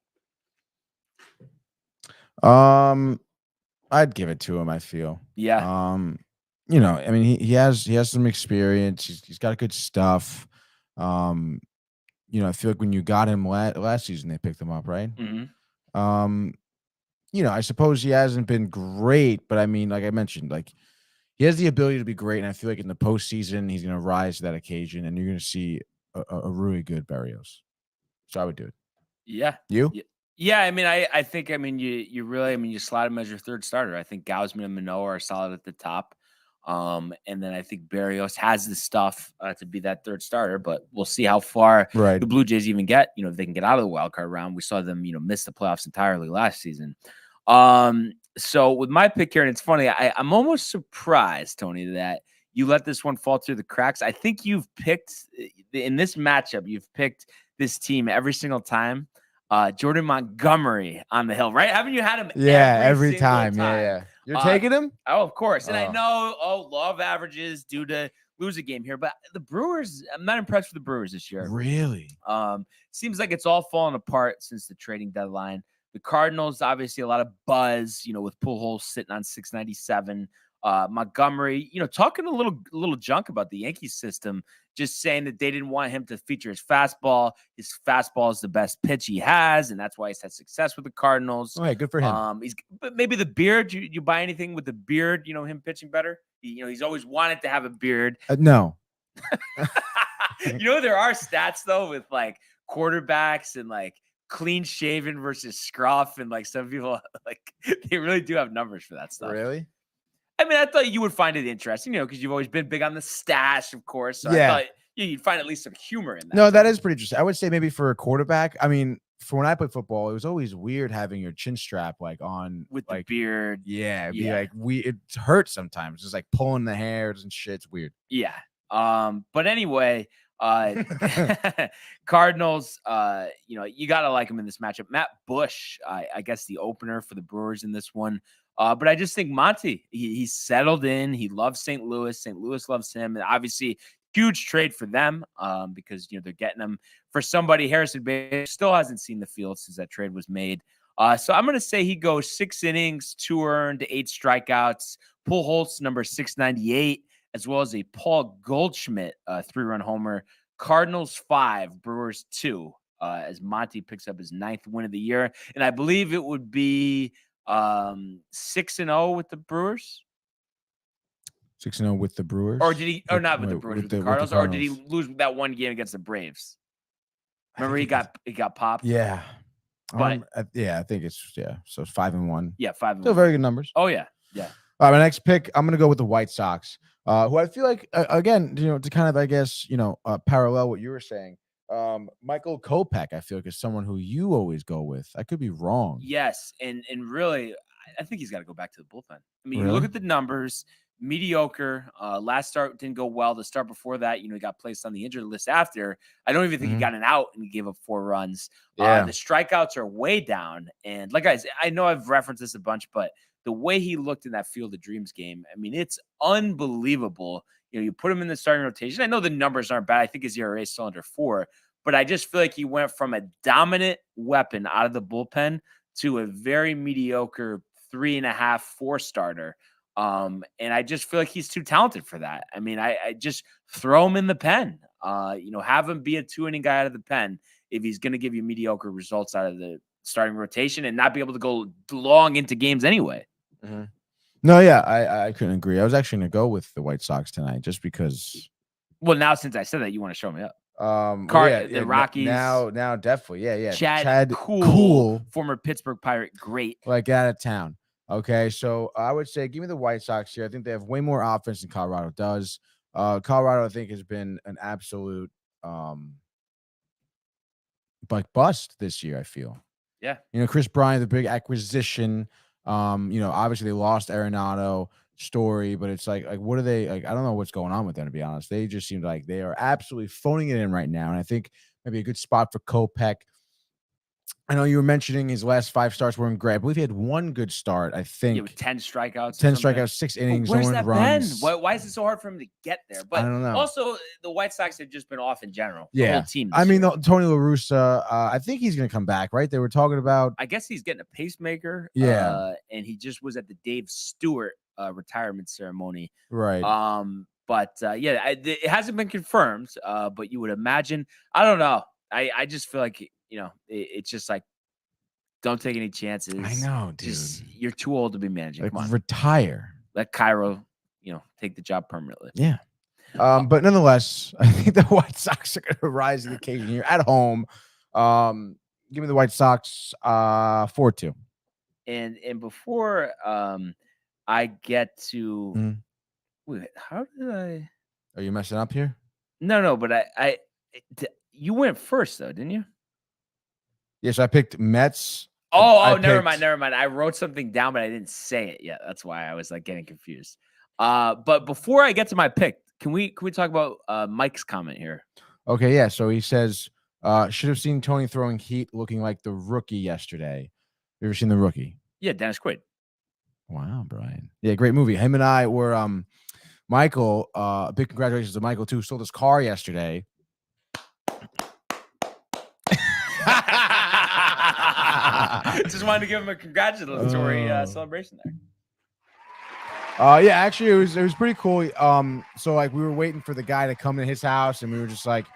I'd give it to him, I feel. Yeah. He has some experience. He's got good stuff. I feel like when you got him last season, they picked him up, right? Mm-hmm. I suppose he hasn't been great, but like I mentioned, he has the ability to be great, and I feel like in the postseason, he's going to rise to that occasion, and you're going to see a really good Barrios. So I would do it. Yeah. You? Yeah, I think you really you slot him as your third starter. I think Gausman and Manoah are solid at the top. And then I think Barrios has the stuff to be that third starter, but we'll see how far the Blue Jays even get, if they can get out of the wild card round. We saw them, miss the playoffs entirely last season. So with my pick here, and it's funny, I'm almost surprised, Tony, that you let this one fall through the cracks. I think you've picked in this matchup, you've picked this team every single time. Jordan Montgomery on the hill, right? Haven't you had him? Every time. Yeah. You're taking him? Oh, of course. And I know, law of averages due to lose a game here, but the Brewers, I'm not impressed with the Brewers this year. Really? Seems like it's all fallen apart since the trading deadline. The Cardinals, obviously a lot of buzz, with Pujols sitting on 697. Montgomery, talking a little junk about the Yankees system, just saying that they didn't want him to feature his fastball. His fastball is the best pitch he has, and that's why he's had success with the Cardinals. Oh, yeah, good for him. But maybe the beard. You buy anything with the beard? Him pitching better. He's always wanted to have a beard. No. There are stats though with quarterbacks and clean shaven versus scruff, and some people they really do have numbers for that stuff. Really? I thought you would find it interesting, because you've always been big on the stash, of course. So yeah. I thought you'd find at least some humor in that. No, that is pretty interesting. I would say maybe for a quarterback. For when I played football, it was always weird having your chin strap on with the beard. Yeah, it hurts sometimes. Just pulling the hairs and shit. It's weird. Yeah. But anyway, Cardinals, you gotta like him in this matchup. Matt Bush, I guess the opener for the Brewers in this one. But I just think Monty, he's settled in. He loves St. Louis. St. Louis loves him. And obviously, huge trade for them because, they're getting him for somebody. Harrison Bader still hasn't seen the field since that trade was made. So I'm going to say he goes 6 innings, 2 earned, 8 strikeouts. Pujols, number 698, as well as a Paul Goldschmidt 3-run homer. Cardinals 5, Brewers 2. As Monty picks up his 9th win of the year, and I believe it would be 6-0 with the Brewers. 6-0 with the Brewers, or did he? Or not with the Brewers, with the Cardinals, or did he lose that one game against the Braves? Remember, he got popped. Yeah, but I think it's So it's 5-1. Yeah, 5-1. Still very good numbers. Oh yeah. All right, my next pick, I'm going to go with the White Sox, who I feel like, again, to kind of, I guess, parallel what you were saying. Michael Kopech, I feel like, is someone who you always go with. I could be wrong. Yes, and really, I think he's got to go back to the bullpen. I mean, Really? You look at the numbers, mediocre. Last start didn't go well. The start before that, he got placed on the injured list after. I don't even think he got an out, and he gave up 4 runs. Yeah. The strikeouts are way down. And like I know I've referenced this a bunch, but the way he looked in that Field of Dreams game, I mean, it's unbelievable. You put him in the starting rotation. I know the numbers aren't bad. I think his ERA is still under 4, but I just feel like he went from a dominant weapon out of the bullpen to a very mediocre 3.5, 4 starter. And I just feel like he's too talented for that. I mean, I just throw him in the pen. Have him be a 2-inning guy out of the pen if he's going to give you mediocre results out of the starting rotation and not be able to go long into games anyway. Mm-hmm. No, yeah, I couldn't agree. I was actually going to go with the White Sox tonight just because. Well, now since I said that, you want to show me up. The Rockies. Now, definitely. Yeah. Chad cool. Former Pittsburgh Pirate. Great. Like out of town. Okay, so I would say give me the White Sox here. I think they have way more offense than Colorado does. Colorado, I think, has been an absolute bust this year, I feel. Yeah. Chris Bryant, the big acquisition. Obviously they lost Arenado, Story, but it's like what are they like? I don't know what's going on with them, to be honest. They just seem like they are absolutely phoning it in right now. And I think maybe a good spot for Kopech. I know you were mentioning his last 5 starts were in gray. I believe he had 1 good start, I think. With 10 strikeouts. 10 strikeouts, 6 innings, where's no that runs. been? Why is it so hard for him to get there? But I don't know. Also, the White Sox have just been off in general. Yeah. The whole team. I mean, Tony La Russa, I think he's going to come back, right? They were talking about. I guess he's getting a pacemaker. Yeah. And he just was at the Dave Stewart retirement ceremony. Right. It hasn't been confirmed. But you would imagine. I don't know. I just feel like it's just like. Don't take any chances. I know, dude. You're too old to be managing. Like, come on. Retire. Let Cairo, take the job permanently. Yeah. But nonetheless, I think the White Sox are going to rise to the occasion here at home. Give me the White Sox 4-2. And before I get to wait, how did I? Are you messing up here? No, but you went first though, didn't you? Yes, I picked Mets. Never mind. I wrote something down, but I didn't say it yet. That's why I was like getting confused. But before I get to my pick, can we talk about Mike's comment here? Okay, yeah. So he says, should have seen Tony throwing heat looking like the rookie yesterday. You ever seen The Rookie? Yeah, Dennis Quaid. Wow, Brian. Yeah, great movie. Him and I were Michael, big congratulations to Michael too. Sold his car yesterday. Just wanted to give him a congratulatory celebration there. Yeah, actually it was pretty cool. So like we were waiting for the guy to come to his house and we were just like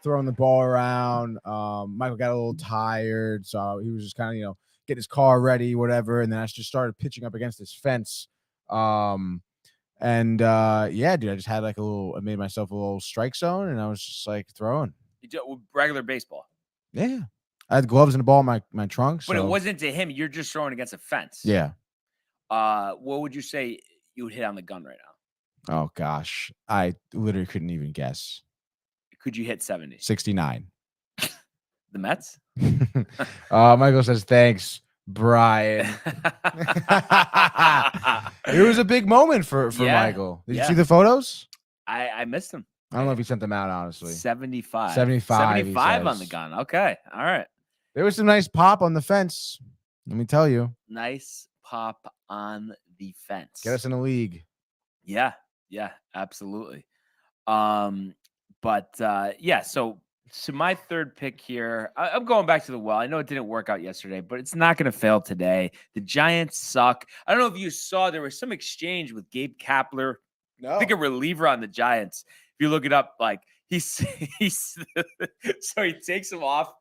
throwing the ball around. Michael got a little tired, so he was just kind of, getting his car ready, whatever, and then I just started pitching up against this fence. Yeah, dude, I just had like I made myself a little strike zone and I was just like throwing. You do regular baseball. Yeah. I had gloves and the ball in my trunk. But it wasn't to him. You're just throwing against a fence. Yeah. What would you say you would hit on the gun right now? Oh, gosh. I literally couldn't even guess. Could you hit 70? 69. The Mets? Michael says, thanks, Brian. It was a big moment for Michael. Did you see the photos? I missed them. I don't know if he sent them out, honestly. 75. 75 on the gun. Okay. All right. There was some nice pop on the fence. Let me tell you. Nice pop on the fence. Get us in a league. Yeah, absolutely. So my third pick here, I'm going back to the well. I know it didn't work out yesterday, but it's not going to fail today. The Giants suck. I don't know if you saw, there was some exchange with Gabe Kapler. No. I think a reliever on the Giants. If you look it up, like he's so he takes him off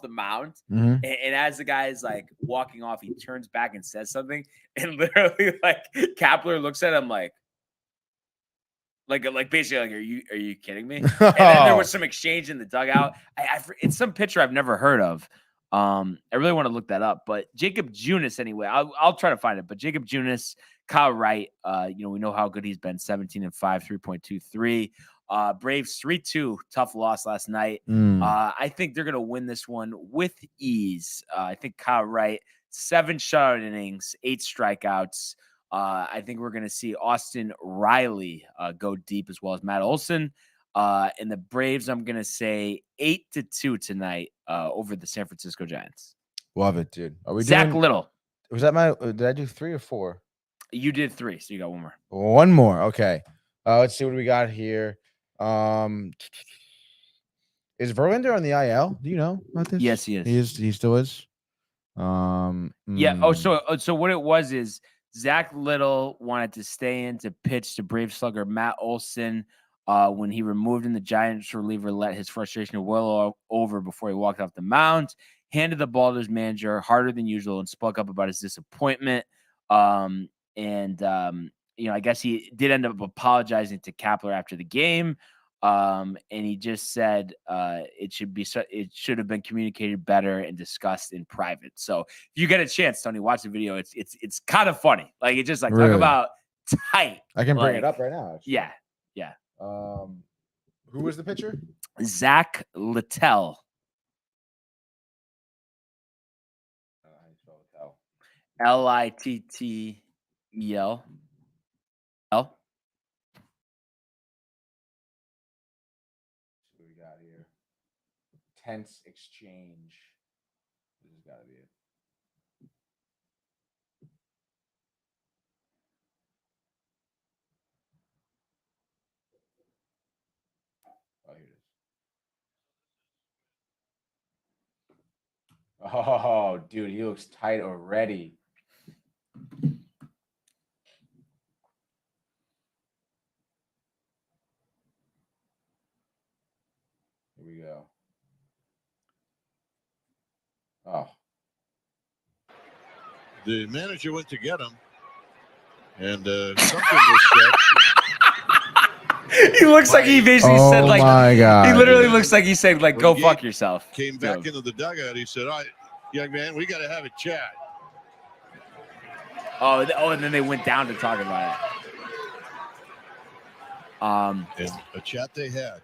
the mound, Mhm. and as the guy is like walking off, he turns back and says something, and literally like Kapler looks at him like basically like, are you kidding me? And then there was some exchange in the dugout. It's some pitcher I've never heard of. I really want to look that up, but Jacob Junis anyway. I'll try to find it. But Jacob Junis, Kyle Wright, we know how good he's been. 17-5, 3.23. Braves 3-2, tough loss last night. I think they're gonna win this one with ease. I think Kyle Wright, 7 shutout innings, 8 strikeouts. I think we're going to see Austin Riley go deep as well as Matt Olson. And the Braves, I'm going to say 8-2 tonight over the San Francisco Giants. Love it, dude. Are we Zach doing, Little. Was that my? Did I do 3 or 4? You did 3, so you got one more. One more. Okay. Let's see what we got here. Is Verlander on the IL? Do you know about this? Yes, he is. He still is. Yeah. Oh, so what it was is Zach Little wanted to stay in to pitch to Brave slugger Matt Olson. When he removed him, the Giants reliever let his frustration boil over before he walked off the mound, handed the ball to his manager harder than usual, and spoke up about his disappointment. I guess he did end up apologizing to Kapler after the game. And he just said it should have been communicated better and discussed in private. So if you get a chance, Tony, watch the video. It's kind of funny. Like it's just like Really? talk about tight. I can bring it up right now. Actually. Yeah. Who was the pitcher? Zach Littell. Littell. L. What we got here? Tense exchange. This has got to be it. Oh, here it is. Oh, dude, he looks tight already. Here we go. Oh. The manager went to get him, and something was said. He looks like he basically said, like, my God. he literally looks like he said, like, go fuck yourself. Came back into the dugout. He said, "All right, young man, we got to have a chat." Oh, and then they went down to talk about it. And a chat they had.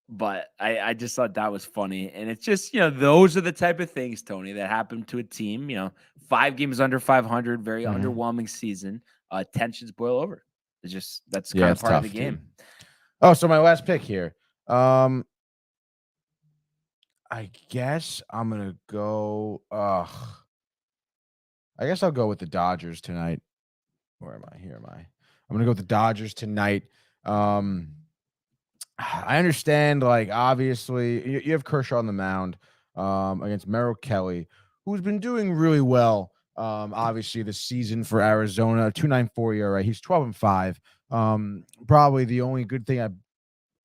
But I just thought that was funny. And it's just, those are the type of things, Tony, that happen to a team. 5 games under 500, very underwhelming season. Tensions boil over. That's kind of part of the game. Dude. Oh, so my last pick here. I guess I'm gonna go. I guess I'll go with the Dodgers tonight. Where am I? Here am I. I'm gonna go with the Dodgers tonight. I understand, like, obviously, you have Kershaw on the mound against Merrill Kelly, who's been doing really well. Obviously, this season for Arizona, 2.94 ERA. He's 12-5. Probably the only good thing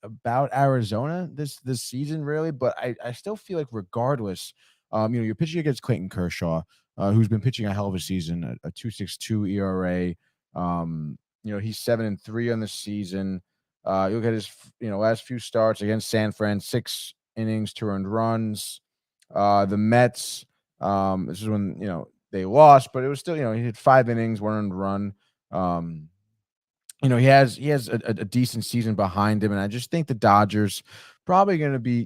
about Arizona this season, really. But I still feel like, regardless, you're pitching against Clayton Kershaw, who's been pitching a hell of a season, a 2.62 ERA. He's 7-3 on the season. You look at his last few starts against San Fran, 6 innings, 2 earned runs. The Mets, this is when they lost, but it was still he had 5 innings, 1 earned run. He has a decent season behind him, and I just think the Dodgers probably going to be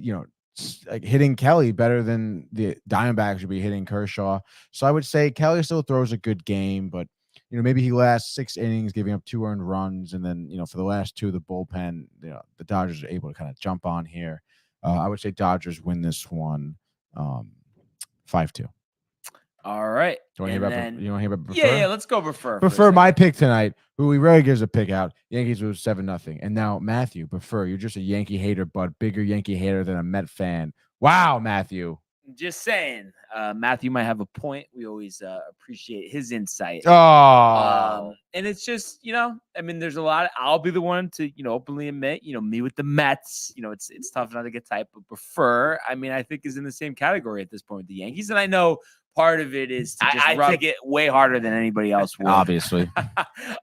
like hitting Kelly better than the Diamondbacks should be hitting Kershaw. So I would say Kelly still throws a good game, but maybe he lasts 6 innings, giving up 2 earned runs, and then for the last 2, the bullpen, the Dodgers are able to kind of jump on here. I would say Dodgers win this one 5-2. All right. You want to hear about prefer? Yeah, let's go prefer. Prefer my pick tonight, who he rarely gives a pick out. Yankees lose 7-0. And now, Matthew, prefer. You're just a Yankee hater, bud. Bigger Yankee hater than a Met fan. Wow, Matthew. Just saying, Matthew might have a point. We always appreciate his insight. Oh, And it's just, I mean, there's a lot. I'll be the one to, openly admit, me with the Mets, it's tough not to get tight, but prefer, I mean, I think is in the same category at this point with the Yankees. And I know part of it is to just rub it way harder than anybody else would. obviously.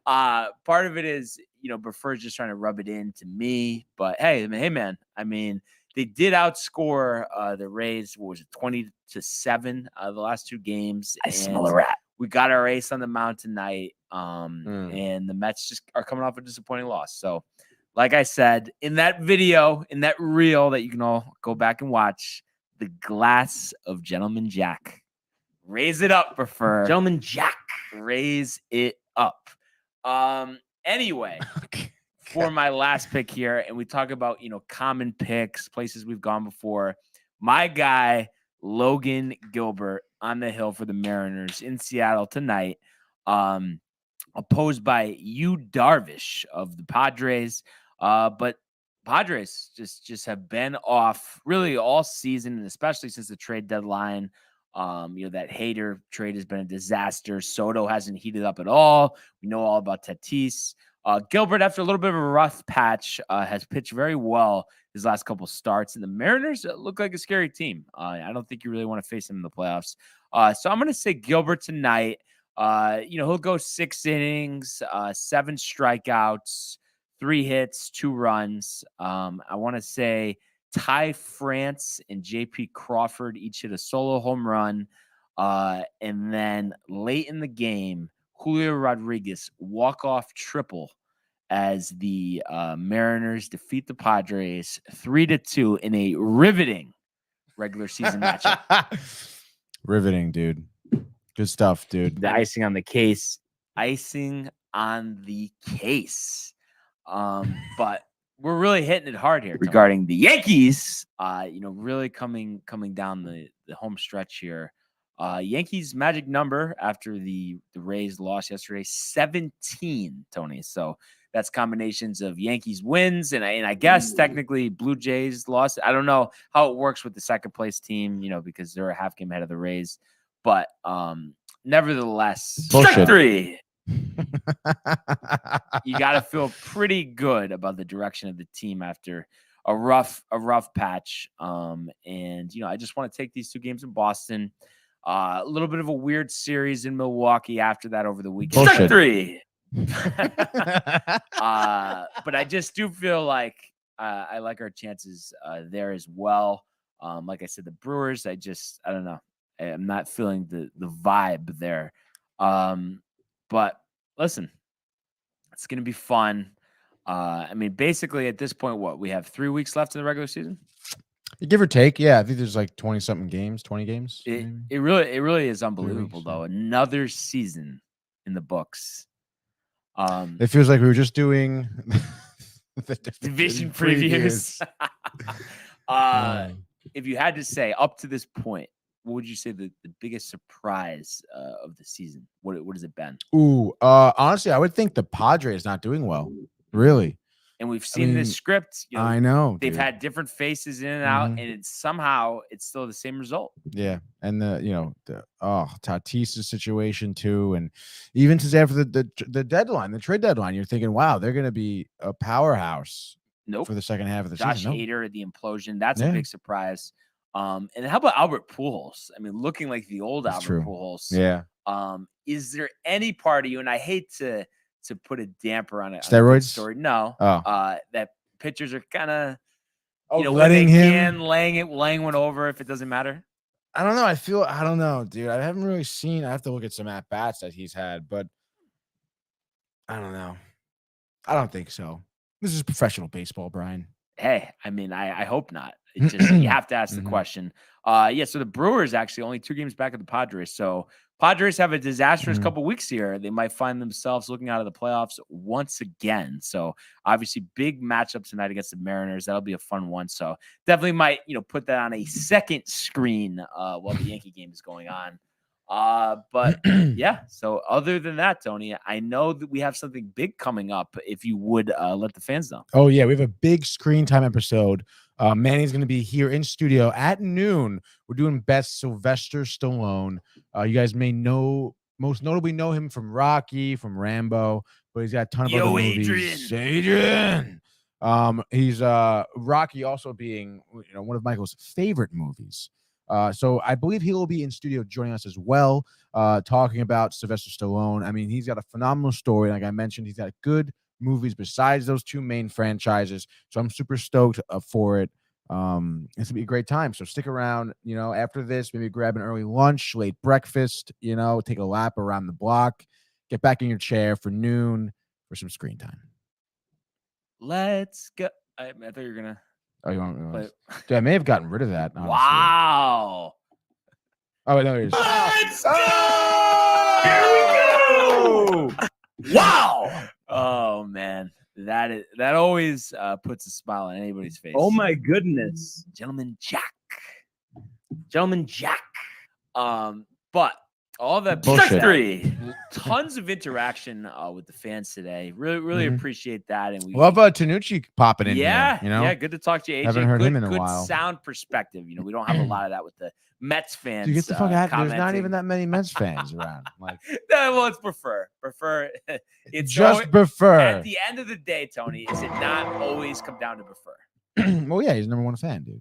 Part of it is, Prefer's just trying to rub it in to me. But hey, man, I mean, they did outscore the Rays. What was it, 20-7 the last two games? I smell a rat. We got our ace on the mound tonight, and the Mets just are coming off a disappointing loss. So, like I said, in that video, in that reel that you can all go back and watch, the glass of Gentleman Jack. Raise it up, Prefer. Gentleman Jack. Raise it up. Anyway. For my last pick here, and we talk about, common picks, places we've gone before. My guy, Logan Gilbert, on the hill for the Mariners in Seattle tonight, opposed by Yu Darvish of the Padres. But Padres just have been off really all season, and especially since the trade deadline. That Hader trade has been a disaster. Soto hasn't heated up at all. We know all about Tatis. Gilbert, after a little bit of a rough patch, has pitched very well his last couple starts. And the Mariners look like a scary team. I don't think you really want to face them in the playoffs. So I'm going to say Gilbert tonight. He'll go 6 innings, 7 strikeouts, 3 hits, 2 runs. I want to say Ty France and J.P. Crawford each hit a solo home run. And then late in the game, Julio Rodriguez walk-off triple as the Mariners defeat the Padres 3-2 in a riveting regular season matchup. Riveting, dude. Good stuff, dude. The icing on the case. Icing on the case. But we're really hitting it hard here regarding the Yankees. Really coming down the home stretch here. Yankees magic number after the Rays lost yesterday, 17, Tony. So that's combinations of Yankees wins and I guess technically Blue Jays lost. I don't know how it works with the second place team, because they're a half game ahead of the Rays. But nevertheless, strike 3. You got to feel pretty good about the direction of the team after a rough patch. And I just want to take these 2 games in Boston. A little bit of a weird series in Milwaukee after that over the weekend. Strike 3. But I just do feel like I like our chances there as well. Like I said, the Brewers, I don't know. I'm not feeling the vibe there. But listen, it's going to be fun. I mean, basically at this point, we have 3 weeks left in the regular season? Give or take. Yeah, I think there's like 20-something games, 20 games. It really is unbelievable, though. Another season in the books. It feels like we were just doing the division previews. If you had to say up to this point, what would you say the biggest surprise of the season? What has it been? Honestly, I would think the Padres not doing well. Really. And we've seen this script. I know they've had different faces in and out, and it's still the same result. Yeah, and the Tatis' situation too, and even today after the deadline, the trade deadline, you're thinking, wow, they're going to be a powerhouse. Nope. For the second half of the season. Josh Hader, the implosion. That's a big surprise. And how about Albert Pujols? I mean, looking like the old Albert Pujols. Yeah. Is there any part of you, and I hate to put a damper on it. Steroids story. No. That pitchers are kind of, letting him laying one over if it doesn't matter. I don't know. I don't know, dude. I haven't really seen. I have to look at some at bats that he's had, but I don't know. I don't think so. This is professional baseball, Brian. Hey, I mean, I hope not. It's just you have to ask the question. So the Brewers actually only 2 games back of the Padres. So Padres have a disastrous couple weeks here. They might find themselves looking out of the playoffs once again. So obviously big matchup tonight against the Mariners. That'll be a fun one. So definitely might, put that on a second screen while the Yankee game is going on. But yeah, so other than that, Tony, I know that we have something big coming up. If you would let the fans know. Oh yeah, we have a big screen time episode Manny's going to be here in studio at noon. We're doing best Sylvester Stallone. You guys may most notably know him from Rocky, from Rambo, but he's got a ton of other movies. Adrian. He's Rocky also being one of Michael's favorite movies. So I believe he will be in studio joining us as well, talking about Sylvester Stallone. I mean, he's got a phenomenal story. Like I mentioned, he's got good movies besides those two main franchises. So I'm super stoked for it. It's gonna be a great time. So stick around, after this, maybe grab an early lunch, late breakfast, take a lap around the block, get back in your chair for noon for some screen time. Let's go. I thought you were going to. Oh, you want to? Dude, I may have gotten rid of that. Honestly. Wow. Oh, wait, no, it is. Let's go! Here we go! Wow! Oh, man. That always puts a smile on anybody's face. Oh, my goodness. Gentleman Jack. But all that Bullshit. three, tons of interaction with the fans today. Really appreciate that. And we love Tanucci popping in. Yeah, here, yeah. Good to talk to you, AJ. Haven't heard good, him in a good while. Sound perspective. We don't have a lot of that with the Mets fans. Dude, get the fuck out. There's not commenting. even that many Mets fans around. Like, well, it's prefer. It's just always, prefer. At the end of the day, Tony, is it not always come down to prefer? Well, yeah, he's number one fan, dude.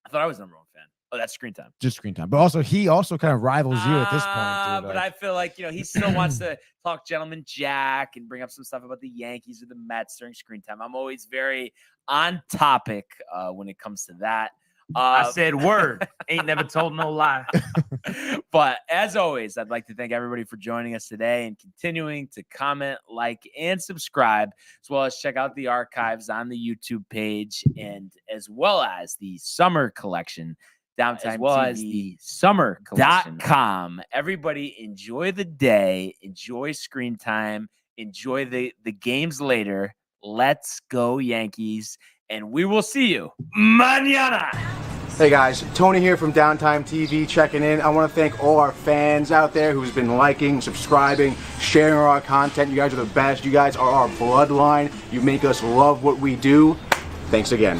I thought I was number one fan. Oh, that's screen time. Just screen time. But also, he also kind of rivals you at this point, dude. But I feel like, he still wants to talk Gentleman Jack and bring up some stuff about the Yankees or the Mets during screen time. I'm always very on topic when it comes to that. I said word. Ain't never told no lie. But as always, I'd like to thank everybody for joining us today and continuing to comment, like, and subscribe, as well as check out the archives on the YouTube page, and as well as the summer collection, Downtime As well TV, as the summer collection. .com. Everybody enjoy the day, enjoy screen time, enjoy the games later. Let's go Yankees, and we will see you mañana. Hey guys, Tony here from Downtime TV checking in. I want to thank all our fans out there who's been liking, subscribing, sharing our content. You guys are the best. You guys are our bloodline. You make us love what we do. Thanks again.